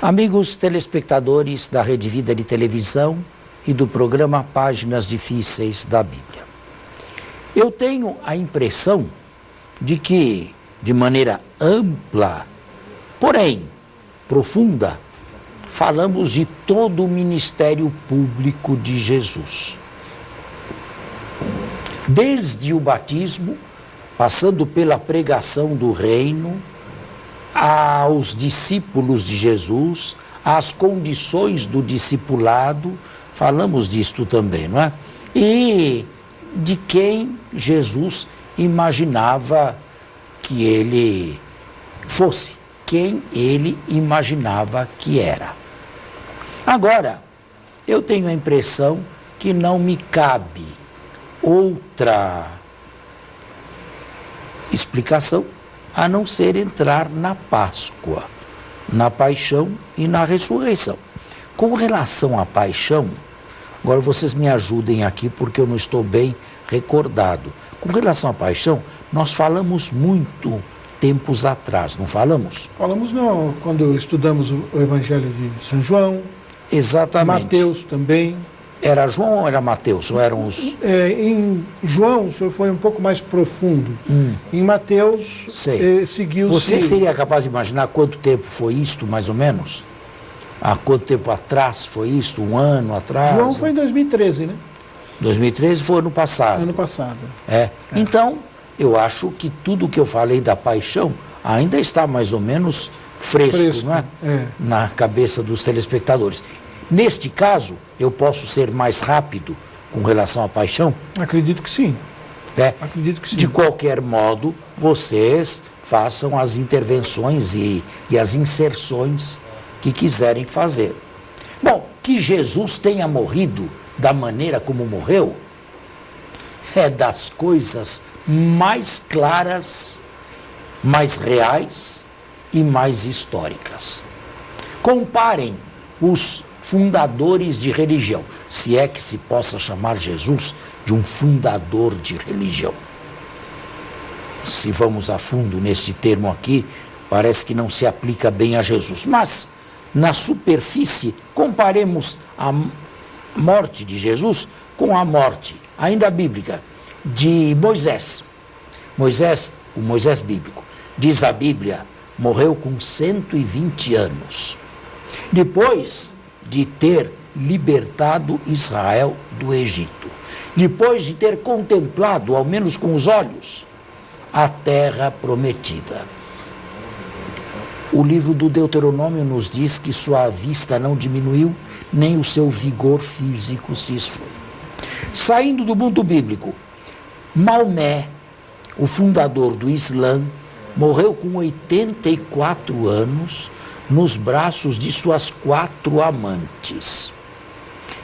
Amigos telespectadores da Rede Vida de Televisão e do programa Páginas Difíceis da Bíblia, eu tenho a impressão de que, de maneira ampla, porém profunda, falamos de todo o ministério público de Jesus. Desde o batismo, passando pela pregação do reino, aos discípulos de Jesus, às condições do discipulado, falamos disto também, não é? E de quem Jesus imaginava que ele fosse, quem ele imaginava que era. Agora, eu tenho a impressão que não me cabe outra explicação a não ser entrar na Páscoa, na paixão e na ressurreição. Com relação à paixão, agora vocês me ajudem aqui porque eu não estou bem recordado. Com relação à paixão, nós falamos muito tempos atrás, não falamos? Falamos não, quando estudamos o Evangelho de São João. Exatamente. Mateus também. Era João ou era Mateus? Ou eram os... Em João, o senhor foi um pouco mais profundo. Em Mateus, seguiu-se... Você seria capaz de imaginar quanto tempo foi isto, mais ou menos? Há quanto tempo atrás foi isto? Um ano atrás? João foi em 2013, né? 2013 foi ano passado. Ano passado. Então, eu acho que tudo que eu falei da paixão ainda está mais ou menos fresco, não é? Na cabeça dos telespectadores. Neste caso, eu posso ser mais rápido com relação à paixão? Acredito que sim. Acredito que sim. De qualquer modo, vocês façam as intervenções e as inserções que quiserem fazer. Bom, que Jesus tenha morrido da maneira como morreu é das coisas mais claras, mais reais e mais históricas. Comparem os fundadores de religião, se é que se possa chamar Jesus de um fundador de religião. Se vamos a fundo neste termo aqui, parece que não se aplica bem a Jesus, mas na superfície comparemos a morte de Jesus com a morte, ainda bíblica, de Moisés. O Moisés bíblico, diz a Bíblia, morreu com 120 anos. Depois de ter libertado Israel do Egito, depois de ter contemplado, ao menos com os olhos, a terra prometida. O livro do Deuteronômio nos diz que sua vista não diminuiu, nem o seu vigor físico se esfriou. Saindo do mundo bíblico, Maomé, o fundador do Islã, morreu com 84 anos, nos braços de suas 4 amantes.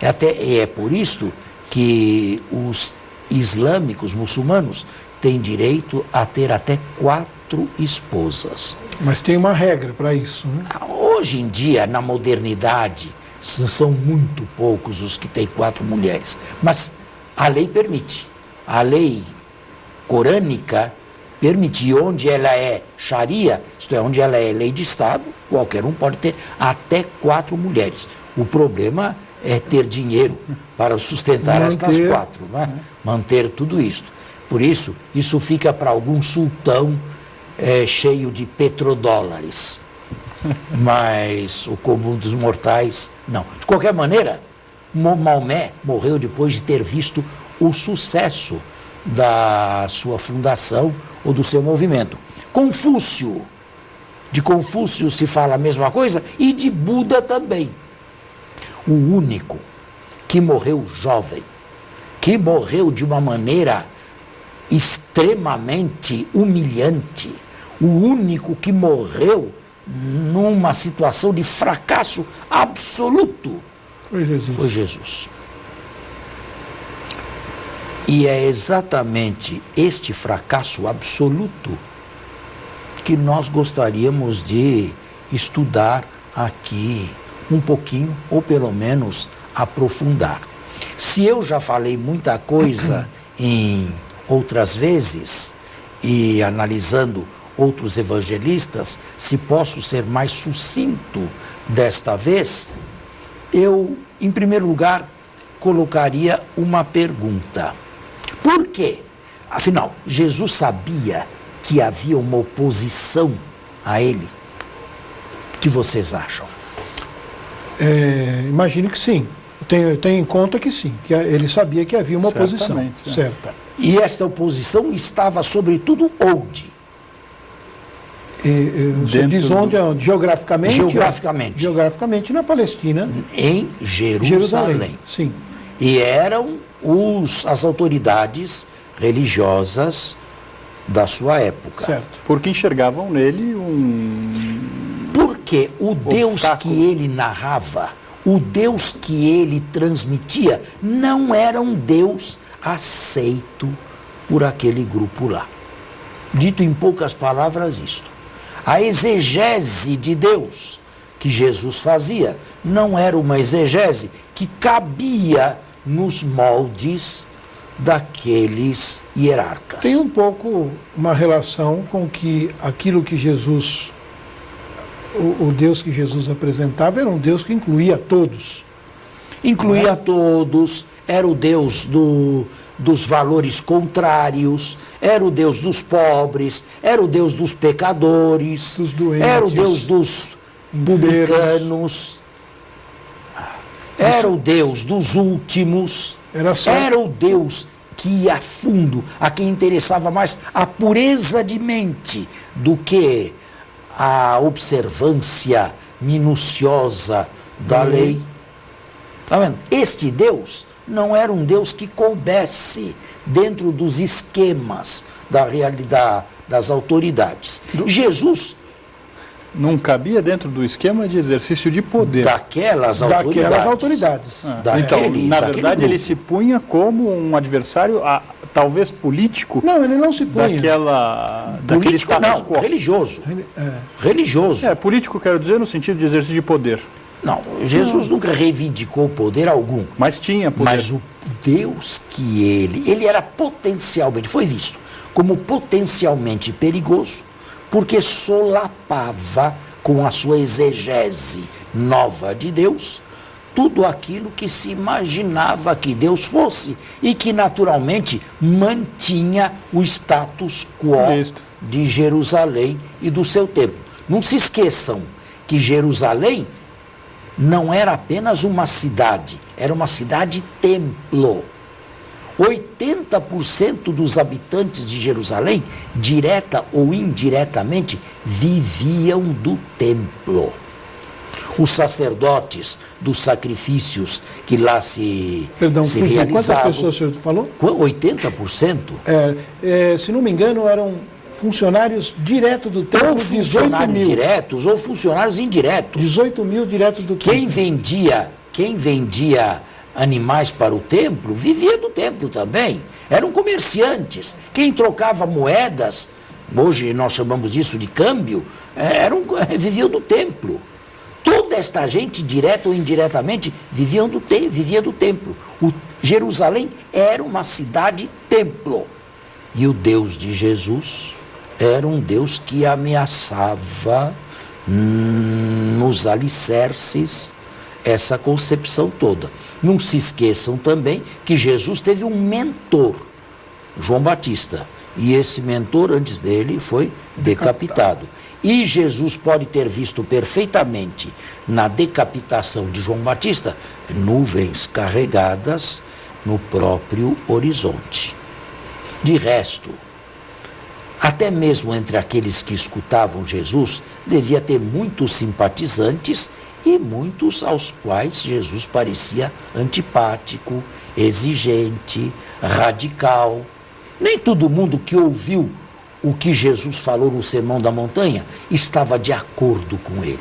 É por isso que os islâmicos, muçulmanos, têm direito a ter até 4 esposas. Mas tem uma regra para isso, né? Hoje em dia, na modernidade, são muito poucos os que têm 4 mulheres. Mas a lei permite. A lei corânica permite, onde ela é Sharia, isto é, onde ela é lei de Estado, qualquer um pode ter até 4 mulheres. O problema é ter dinheiro para sustentar estas 4, não é? Manter tudo isto. Por isso, isso fica para algum sultão cheio de petrodólares. Mas o comum dos mortais, não. De qualquer maneira, Maomé morreu depois de ter visto o sucesso da sua fundação ou do seu movimento. De Confúcio se fala a mesma coisa e de Buda também. O único que morreu jovem, que morreu de uma maneira extremamente humilhante, o único que morreu numa situação de fracasso absoluto, foi Jesus. E é exatamente este fracasso absoluto que nós gostaríamos de estudar aqui um pouquinho, ou pelo menos aprofundar. Se eu já falei muita coisa em outras vezes, e analisando outros evangelistas, se posso ser mais sucinto desta vez, eu, em primeiro lugar, colocaria uma pergunta. Por quê? Afinal, Jesus sabia que havia uma oposição a ele? O que vocês acham? Imagino que sim. Eu tenho em conta que sim, que ele sabia que havia uma oposição. Certo. E esta oposição estava, sobretudo, onde? O senhor diz onde? Geograficamente? Geograficamente. Geograficamente na Palestina. Em Jerusalém. Sim. E eram as autoridades religiosas da sua época. Certo. Porque enxergavam nele Porque o Deus que ele narrava, o Deus que ele transmitia, não era um Deus aceito por aquele grupo lá. Dito em poucas palavras isto. A exegese de Deus que Jesus fazia não era uma exegese que cabia nos moldes daqueles hierarcas. Tem um pouco uma relação com que aquilo que Jesus, o Deus que Jesus apresentava era um Deus que incluía todos. Incluía todos, era o Deus dos valores contrários, era o Deus dos pobres, era o Deus dos pecadores, dos doentes, era o Deus dos publicanos, era o Deus dos últimos, era o Deus que ia a fundo, a quem interessava mais a pureza de mente do que a observância minuciosa da lei. Está vendo? Este Deus não era um Deus que coubesse dentro dos esquemas da realidade das autoridades. Jesus não cabia dentro do esquema de exercício de poder daquelas autoridades. Então, na verdade, ele se punha como um adversário, talvez político. Não, ele não se punha. Daquele status quo. Religioso. Religioso. Político, quero dizer, no sentido de exercício de poder. Não, Jesus nunca reivindicou poder algum. Mas tinha poder. Mas o Deus que ele era potencialmente, foi visto como potencialmente perigoso, porque solapava com a sua exegese nova de Deus tudo aquilo que se imaginava que Deus fosse e que naturalmente mantinha o status quo de Jerusalém e do seu templo. Não se esqueçam que Jerusalém não era apenas uma cidade, era uma cidade-templo. 80% dos habitantes de Jerusalém, direta ou indiretamente, viviam do templo. Os sacerdotes dos sacrifícios que lá se realizavam... Quantas pessoas o senhor falou? 80%. Se não me engano, eram funcionários diretos do templo, ou funcionários diretos ou funcionários indiretos. 18 mil diretos do templo. Quem vendia animais para o templo, vivia do templo também. Eram comerciantes. Quem trocava moedas, hoje nós chamamos disso de câmbio, viviam do templo. Toda esta gente, direta ou indiretamente, vivia do templo. Jerusalém era uma cidade-templo. E o Deus de Jesus era um Deus que ameaçava nos alicerces essa concepção toda. Não se esqueçam também que Jesus teve um mentor, João Batista, e esse mentor antes dele foi decapitado. E Jesus pode ter visto perfeitamente na decapitação de João Batista nuvens carregadas no próprio horizonte. De resto, até mesmo entre aqueles que escutavam Jesus, devia ter muitos simpatizantes e muitos aos quais Jesus parecia antipático, exigente, radical. Nem todo mundo que ouviu o que Jesus falou no Sermão da Montanha estava de acordo com ele.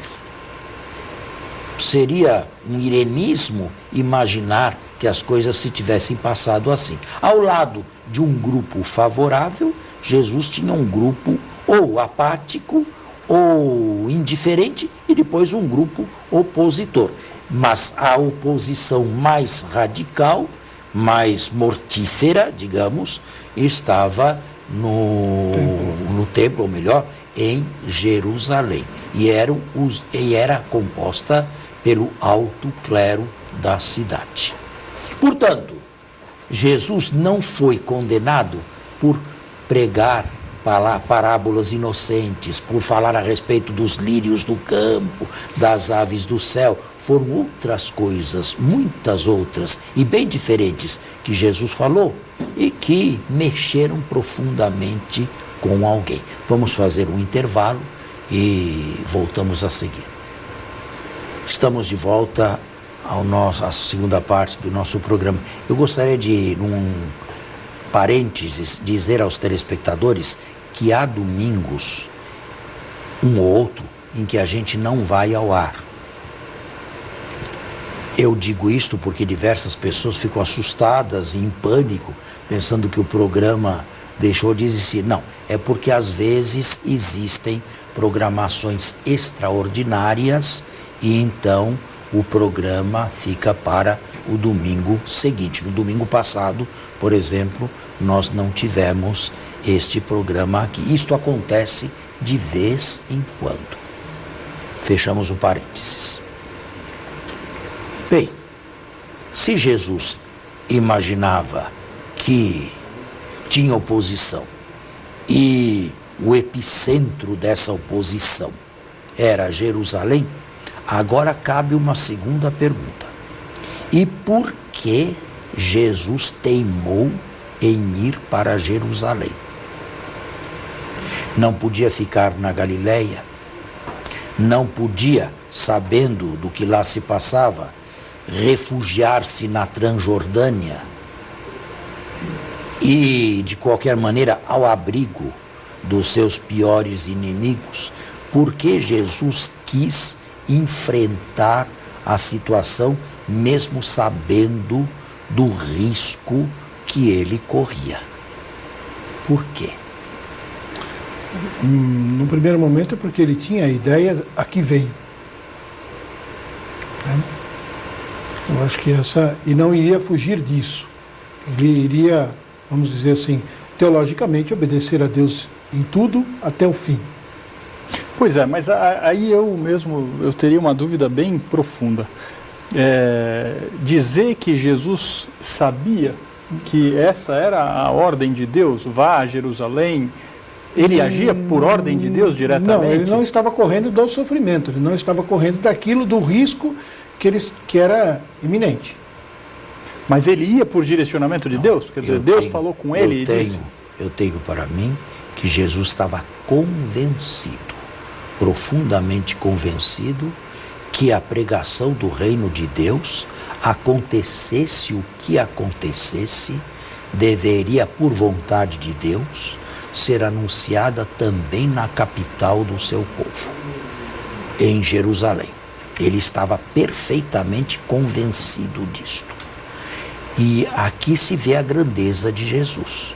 Seria um irenismo imaginar que as coisas se tivessem passado assim. Ao lado de um grupo favorável, Jesus tinha um grupo ou apático ou indiferente e depois um grupo opositor. Mas a oposição mais radical, mais mortífera, digamos, estava no templo, ou melhor, em Jerusalém. E era composta pelo alto clero da cidade. Portanto, Jesus não foi condenado por pregar parábolas inocentes, por falar a respeito dos lírios do campo, das aves do céu. Foram outras coisas, muitas outras, e bem diferentes, que Jesus falou e que mexeram profundamente com alguém. Vamos fazer um intervalo e voltamos a seguir. Estamos de volta à segunda parte do nosso programa. Eu gostaria de, num parênteses, dizer aos telespectadores que há domingos, um ou outro, em que a gente não vai ao ar. Eu digo isto porque diversas pessoas ficam assustadas e em pânico, pensando que o programa deixou de existir. Não, é porque às vezes existem programações extraordinárias e então o programa fica para o domingo seguinte. No domingo passado, por exemplo, nós não tivemos este programa aqui. Isto acontece de vez em quando. Fechamos o parênteses. Bem, se Jesus imaginava que tinha oposição e o epicentro dessa oposição era Jerusalém, agora cabe uma segunda pergunta. E por que Jesus teimou em ir para Jerusalém? Não podia ficar na Galileia? Não podia, sabendo do que lá se passava, refugiar-se na Transjordânia e, de qualquer maneira, ao abrigo dos seus piores inimigos? Por que Jesus quis enfrentar a situação, mesmo sabendo do risco que ele corria? Por quê? No primeiro momento é porque ele tinha a ideia a que veio. Eu acho que e não iria fugir disso. Ele iria, vamos dizer assim, teologicamente obedecer a Deus em tudo até o fim. Pois é, mas aí eu teria uma dúvida bem profunda. Dizer que Jesus sabia que essa era a ordem de Deus, vá a Jerusalém, ele agia por ordem de Deus diretamente? Não, ele não estava correndo do sofrimento, ele não estava correndo do risco que era iminente. Mas ele ia por direcionamento de Deus? Quer dizer, Deus falou com ele e disse... Eu tenho para mim que Jesus estava convencido, profundamente convencido, que a pregação do reino de Deus, acontecesse o que acontecesse, deveria, por vontade de Deus, ser anunciada também na capital do seu povo, em Jerusalém. Ele estava perfeitamente convencido disto. E aqui se vê a grandeza de Jesus.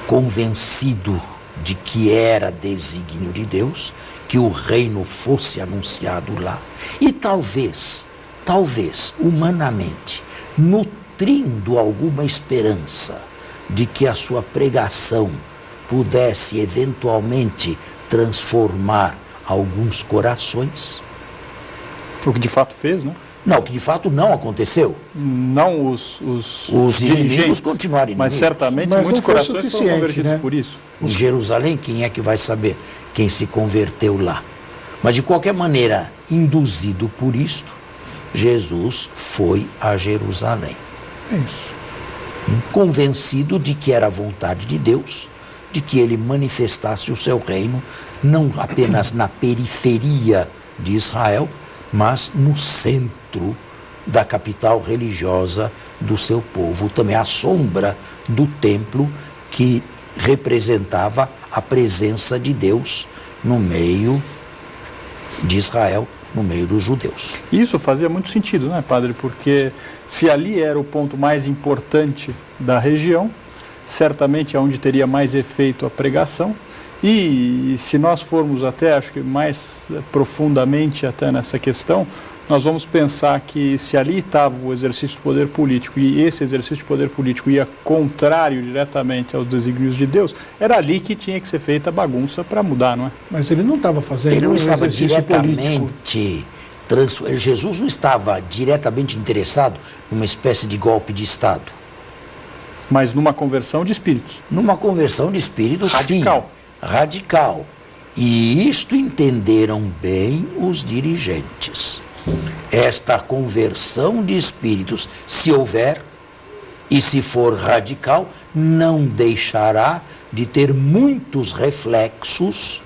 Convencido de que era desígnio de Deus, que o reino fosse anunciado lá. E talvez, humanamente, nutrindo alguma esperança de que a sua pregação pudesse eventualmente transformar alguns corações. O que de fato fez, né? Não, o que de fato não aconteceu. Não os inimigos continuaram inimigos. Mas certamente muitos corações foram convertidos, né? Por isso. Em Jerusalém, quem é que vai saber quem se converteu lá? Mas de qualquer maneira, induzido por isto, Jesus foi a Jerusalém. Isso. Convencido de que era a vontade de Deus, de que ele manifestasse o seu reino, não apenas na periferia de Israel, mas no centro da capital religiosa do seu povo, também à sombra do templo que representava a presença de Deus no meio de Israel, no meio dos judeus. Isso fazia muito sentido, né, padre? Porque se ali era o ponto mais importante da região, certamente é onde teria mais efeito a pregação. E se nós formos até, acho que mais profundamente até nessa questão, nós vamos pensar que se ali estava o exercício do poder político e esse exercício de poder político ia contrário diretamente aos desígnios de Deus, era ali que tinha que ser feita a bagunça para mudar, não é? Mas ele não estava fazendo Ele não estava exercício político. diretamente... Jesus não estava diretamente interessado numa espécie de golpe de Estado. Mas numa conversão de espíritos. Numa conversão de espíritos, Radical. sim. Radical. E isto entenderam bem os dirigentes. Esta conversão de espíritos, se houver e se for radical, não deixará de ter muitos reflexos,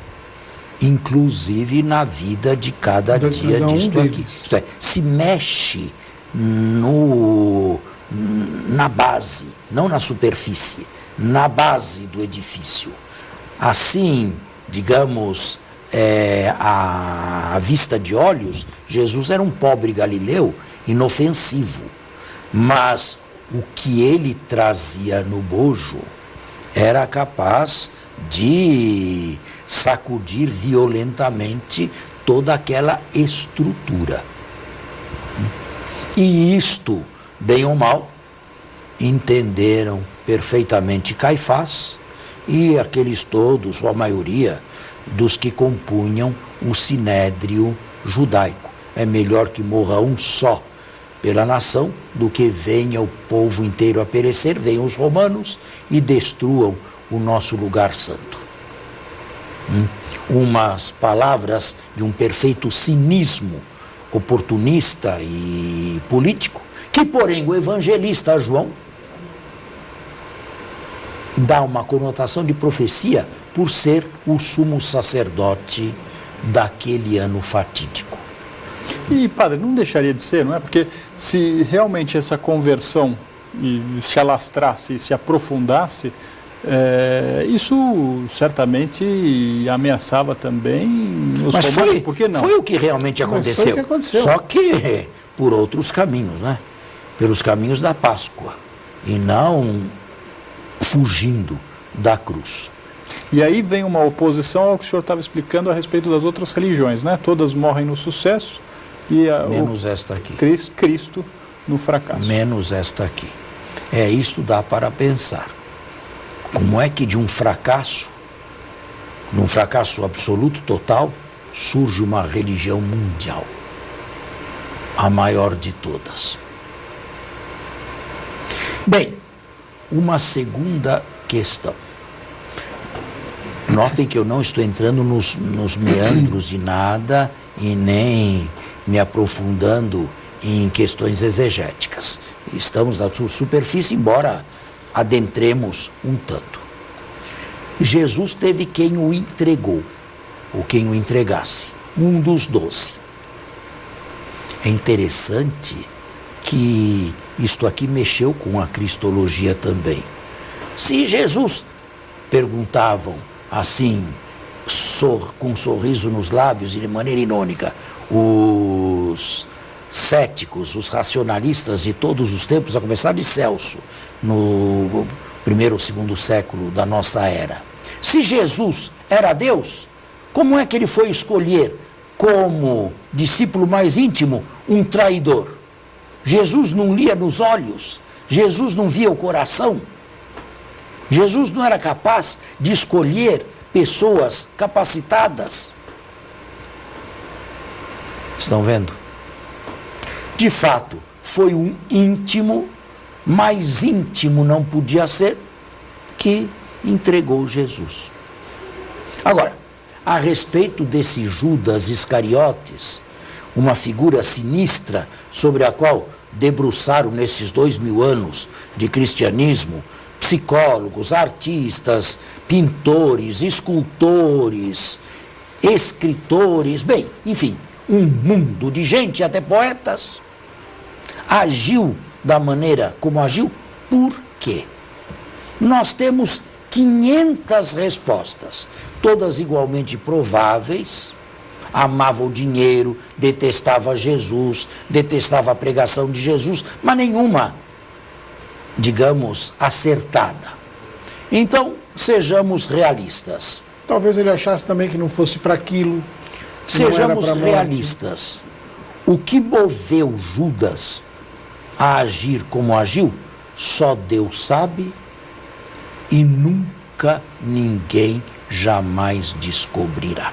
inclusive na vida de cada dia disto aqui. Isto é, se mexe na base, não na superfície, na base do edifício. Assim, digamos, à vista de olhos, Jesus era um pobre galileu inofensivo, mas o que ele trazia no bojo era capaz de sacudir violentamente toda aquela estrutura. E isto, bem ou mal, entenderam perfeitamente Caifás e aqueles todos, ou a maioria, dos que compunham o sinédrio judaico. É melhor que morra um só pela nação do que venha o povo inteiro a perecer, venham os romanos e destruam o nosso lugar santo. Umas palavras de um perfeito cinismo oportunista e político, que porém o evangelista João dá uma conotação de profecia por ser o sumo sacerdote daquele ano fatídico. E, padre, não deixaria de ser, não é? Porque se realmente essa conversão se alastrasse e se aprofundasse, isso certamente ameaçava também os romanos, por que não? Foi o que realmente aconteceu. Foi o que aconteceu. Só que por outros caminhos, né? Pelos caminhos da Páscoa, e não fugindo da cruz. E aí vem uma oposição ao que o senhor estava explicando a respeito das outras religiões, né? Todas morrem no sucesso e menos esta aqui. Cristo no fracasso. Menos esta aqui. Isto dá para pensar. Como é que de um fracasso absoluto, total, surge uma religião mundial, a maior de todas? Bem, uma segunda questão. Notem que eu não estou entrando nos meandros de nada e nem me aprofundando em questões exegéticas. Estamos na superfície, embora adentremos um tanto. Jesus teve quem o entregou, ou quem o entregasse, um dos 12. É interessante que isto aqui mexeu com a cristologia também. Se Jesus, perguntavam assim, com um sorriso nos lábios e de maneira irônica, os céticos, os racionalistas de todos os tempos, a começar de Celso, no primeiro ou segundo século da nossa era. Se Jesus era Deus, como é que ele foi escolher como discípulo mais íntimo um traidor? Jesus não lia nos olhos, Jesus não via o coração, Jesus não era capaz de escolher pessoas capacitadas. Estão vendo? De fato, foi um íntimo, mais íntimo não podia ser, que entregou Jesus. Agora, a respeito desse Judas Iscariotes, uma figura sinistra sobre a qual debruçaram nesses 2000 anos de cristianismo psicólogos, artistas, pintores, escultores, escritores, bem, enfim, um mundo de gente, até poetas, agiu da maneira como agiu. Por quê? Nós temos 500 respostas, todas igualmente prováveis. Amava o dinheiro, detestava Jesus, detestava a pregação de Jesus, mas nenhuma, digamos, acertada. Então, sejamos realistas. Talvez ele achasse também que não fosse para aquilo. Sejamos realistas. O que moveu Judas a agir como agiu, só Deus sabe e nunca ninguém jamais descobrirá.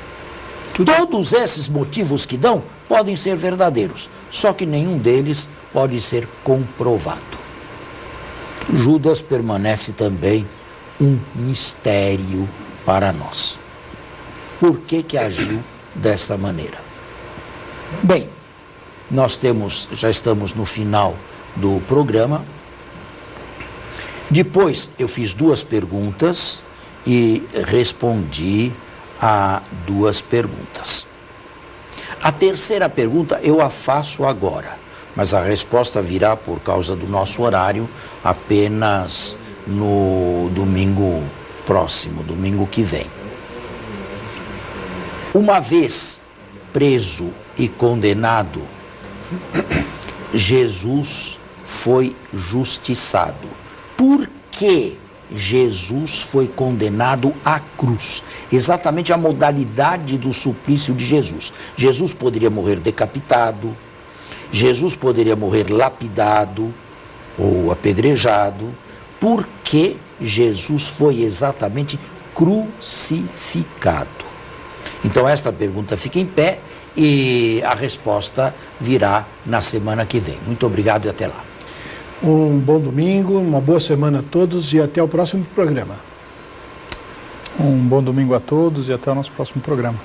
Todos esses motivos que dão podem ser verdadeiros, só que nenhum deles pode ser comprovado. Judas permanece também um mistério para nós. Por que agiu desta maneira? Bem, já estamos no final do programa. Depois eu fiz 2 perguntas e respondi a 2 perguntas. A terceira pergunta eu a faço agora, mas a resposta virá, por causa do nosso horário, apenas no domingo próximo, domingo que vem. Uma vez preso e condenado, Jesus foi justiçado. Por que Jesus foi condenado à cruz? Exatamente a modalidade do suplício de Jesus. Jesus poderia morrer decapitado, Jesus poderia morrer lapidado ou apedrejado. Por que Jesus foi exatamente crucificado? Então esta pergunta fica em pé e a resposta virá na semana que vem. Muito obrigado e até lá. Um bom domingo, uma boa semana a todos e até o próximo programa. Um bom domingo a todos e até o nosso próximo programa.